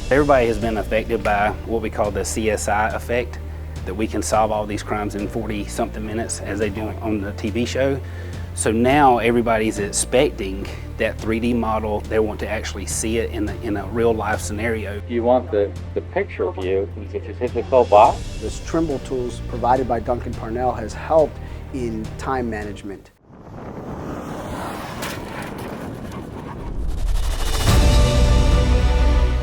Everybody has been affected by what we call the CSI effect, that we can solve all these crimes in 40-something minutes as they do on the TV show. So now everybody's expecting that 3D model. They want to actually see it in a real life scenario. You want the picture view, it's a typical box. This Trimble tools provided by Duncan-Parnell has helped in time management.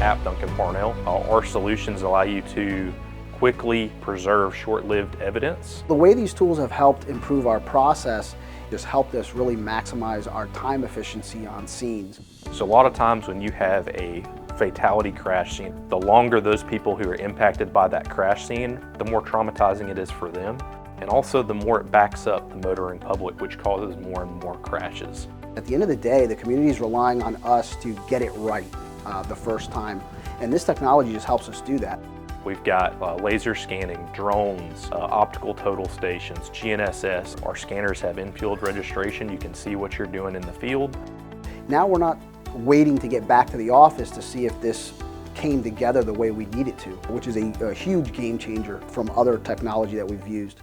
At Duncan-Parnell, our solutions allow you to quickly preserve short-lived evidence. The way these tools have helped improve our process has helped us really maximize our time efficiency on scenes. So a lot of times when you have a fatality crash scene, the longer those people who are impacted by that crash scene, the more traumatizing it is for them. And also the more it backs up the motoring public, which causes more and more crashes. At the end of the day, the community is relying on us to get it right the first time. And this technology just helps us do that. We've got laser scanning, drones, optical total stations, GNSS. Our scanners have in-field registration. You can see what you're doing in the field. Now we're not waiting to get back to the office to see if this came together the way we need it to, which is a huge game changer from other technology that we've used.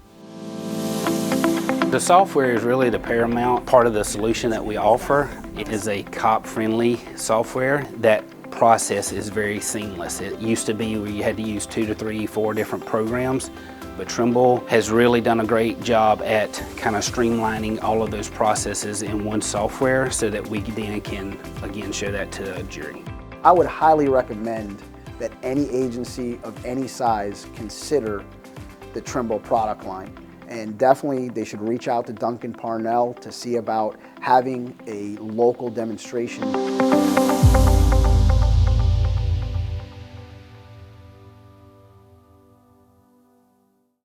The software is really the paramount part of the solution that we offer. It is a cop-friendly software. That process is very seamless. It used to be where you had to use 2 to 3, 4 different programs, but Trimble has really done a great job at kind of streamlining all of those processes in one software so that we then can, again, show that to a jury. I would highly recommend that any agency of any size consider the Trimble product line. And definitely they should reach out to Duncan-Parnell to see about having a local demonstration.